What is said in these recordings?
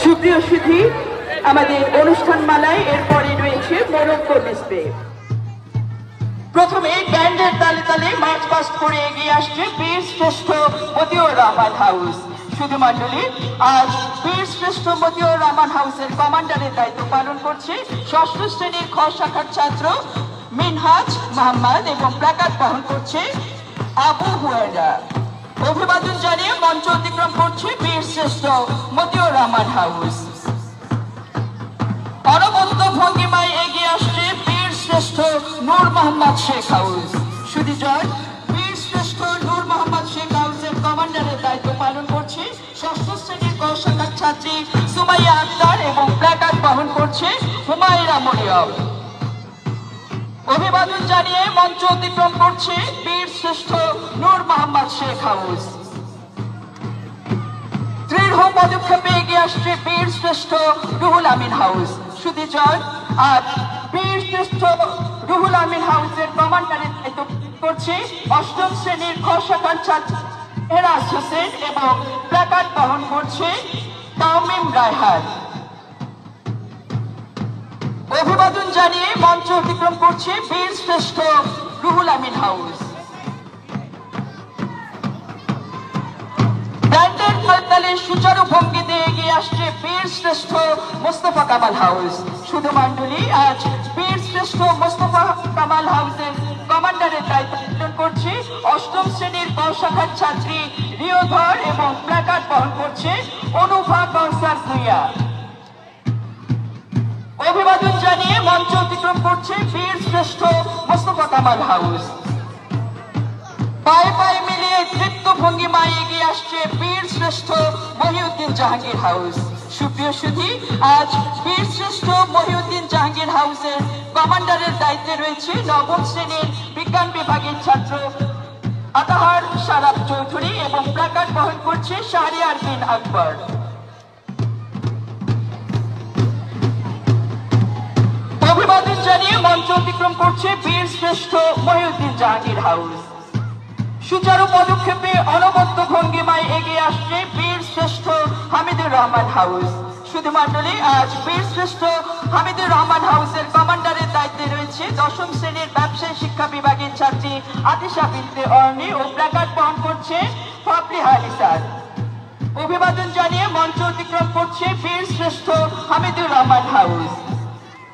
সুপ্রিয় সুধী, আমাদের অনুষ্ঠান মালায় এরপরে রয়েছে মরক্কো ডিসপ্লে। প্রথমে ব্যান্ডের তালে তালে মার্চ পাস্ট করে এগিয়ে আসছে বীর শ্রেষ্ঠ মতিউর রহমান হাউস। সুধী মণ্ডলী, আজ বীর শ্রেষ্ঠ মতিউর রহমান হাউসের কমান্ডারের দায়িত্ব পালন করছে ষষ্ঠ শ্রেণীর খ শাখার ছাত্র মিনহাজ মোহাম্মদ এবং প্ল্যাকার্ড বহন করছে আবু হুয়াইরা। অভিবাদন জানিয়ে মঞ্চ অতিক্রম করছে বীর শ্রেষ্ঠ মতিউর রহমান হাউস। অনবদ্য ভঙ্গিমায় এগিয়ে আসছে বীর শ্রেষ্ঠ নূর মোহাম্মদ শেখ হাউস। সুধীজন, বীর শ্রেষ্ঠ নূর মোহাম্মদ শেখ হাউসের কমান্ডারের দায়িত্ব পালন করছে ষষ্ঠ শ্রেণীর ক শাখার ছাত্রী সুমাইয়া আক্তার এবং প্ল্যাকার্ড বহন করছে হুমায়রা মরিয়ম। অভিবাদন জানিয়ে মঞ্চ অতিক্রম করছে বীর শ্রেষ্ঠ নূর মোহাম্মদ শেখ হাউস। দৃঢ় পদক্ষেপে এগিয়ে আসছে বীর শ্রেষ্ঠ রুহুল আমিন হাউস। সুধীজন, আজ বীর শ্রেষ্ঠ রুহুল আমিন হাউসের কমান্ডারের দায়িত্ব করছে অষ্টম শ্রেণীর খ শাখার ছাত্র এরাজ হোসেন এবং প্ল্যাকার্ড বহন করছে তাওমিম রায়হান। অভিবাদন জানিয়ে মঞ্চ অতিক্রম করছে বীর শ্রেষ্ঠ রুহুল আমিন হাউস। ব্যান্ডের তালে সুচারু ভঙ্গিতে এগিয়ে আসছে বীর শ্রেষ্ঠ মোস্তফা কামাল হাউস। সুধী মণ্ডলী, আজ বীর শ্রেষ্ঠ মোস্তফা কামাল হাউসের কমান্ডারের দায়িত্ব পালন করছে অষ্টম শ্রেণীর ক শাখার ছাত্রী রিওধর এবং প্ল্যাকার্ড বহন করছে অনুভা কৌসার ভুইয়া। অভিবাদন জানিয়ে মঞ্চ অতিক্রম করছে বীর শ্রেষ্ঠ মোস্তফা কামাল হাউস। পায়ে পায়ে মিলিয়ে তৃপ্ত ভঙ্গিমায় এগিয়ে আসছে বীর শ্রেষ্ঠ মহিউদ্দিন জাহাঙ্গীর হাউস। সুপ্রিয় সুধী, আজ বীর শ্রেষ্ঠ মহিউদ্দিন জাহাঙ্গীর হাউসের কমান্ডারের দায়িত্বে রয়েছে নবম শ্রেণীর বিজ্ঞান বিভাগের ছাত্র আতাহার শারাফ চৌধুরী এবং প্ল্যাকার্ড বহন করছে শাহরিয়ার বিন আকবর। অভিবাদন জানিয়ে মঞ্চ অতিক্রম করছে বীর শ্রেষ্ঠ মহিউদ্দিন জাহাঙ্গীর হাউস। সুচারু পদক্ষেপে অনবদ্য ভঙ্গিমায় এগিয়ে আসছে বীর শ্রেষ্ঠ হামিদুর রহমান হাউস। সুধী মণ্ডলী, আজ বীর শ্রেষ্ঠ হামিদুর রহমান হাউসের কমান্ডারের দায়িত্বে রয়েছে দশম শ্রেণীর ব্যবসায়ী শিক্ষা বিভাগের ছাত্রী আতিশা বিনতে অর্নি ও প্ল্যাকার্ড বহন করছে ফাবরিহা নিসার। অভিবাদন জানিয়ে মঞ্চ অতিক্রম করছে বীর শ্রেষ্ঠ হামিদুর রহমান হাউস।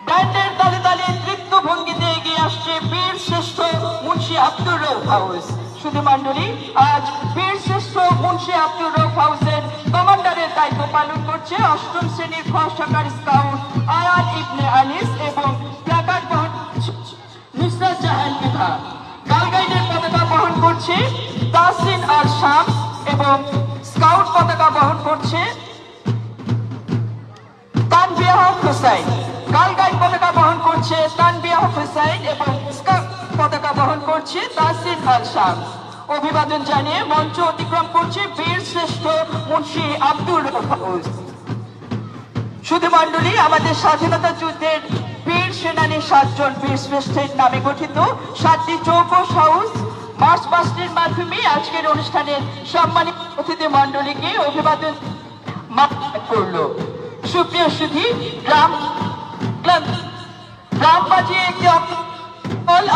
ব্যান্ডের তালে তালে তৃপ্ত ভঙ্গিতে এগিয়ে আসছে বীর শ্রেষ্ঠ মুন্সি আব্দুর রউফ হাউস। সুধী মণ্ডলী, আজ বীর শ্রেষ্ঠ মুন্সি আব্দুর রউফ হাউসের কমান্ডারের দায়িত্ব পালন করছে অষ্টম শ্রেণীর খ শাখার স্কাউট আয়ান ইবনে আনিস এবং প্ল্যাকার্ড বহন নুসরাত জাহান বিভা। গাইডের পতাকা বহন করছে তাসিন আর শামস এবং স্কাউট পতাকা বহন করছে তানবিয়া হোসাইন। গাইড পতাকা বহন করছে তানবিয়া হোসাইন এবং স্কাউট পতাকা বহন করছে তাসিন আর শামস। অভিবাদন জানিয়ে মঞ্চ অতিক্রম করছে বীর শ্রেষ্ঠ মুন্সি আব্দুর রউফ হাউস। সুধী মণ্ডলী, আমাদের স্বাধীনতা যুদ্ধের বীর সেনানী 7 জন বীর শ্রেষ্ঠের নামে গঠিত 7টি চৌকস হাউস মার্চ পাস্টের মাধ্যমে আজকের অনুষ্ঠানের সম্মানিত অতিথি মণ্ডলীকে অভিবাদন করল। সুপ্রিয় সুধী, গ্রাম বাজিয়ে একটি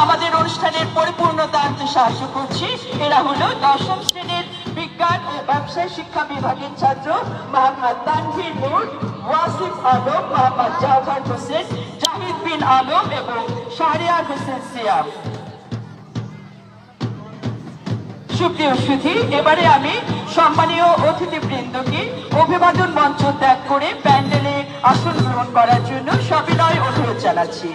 আমাদের অনুষ্ঠানের পরিপূর্ণতা আনতে সাহায্য করছি। এরা হলো দশম শ্রেণীর বিজ্ঞান ও ব্যবসায় শিক্ষা বিভাগের ছাত্র মোহাম্মদ তানভীর নূর, ওয়াসিফ আলম, মোহাম্মদ জাওহার হোসেন, জাহিদ বিন আলম এবং শাহরিয়ার হোসেন সিয়াম। সুপ্রিয় সুধী, এবারে আমি সম্মানীয় অতিথিবৃন্দকে অভিবাদন মঞ্চ ত্যাগ করে প্যান্ডেলে আসন গ্রহণ করার জন্য সবিনয় অনুরোধ জানাচ্ছি।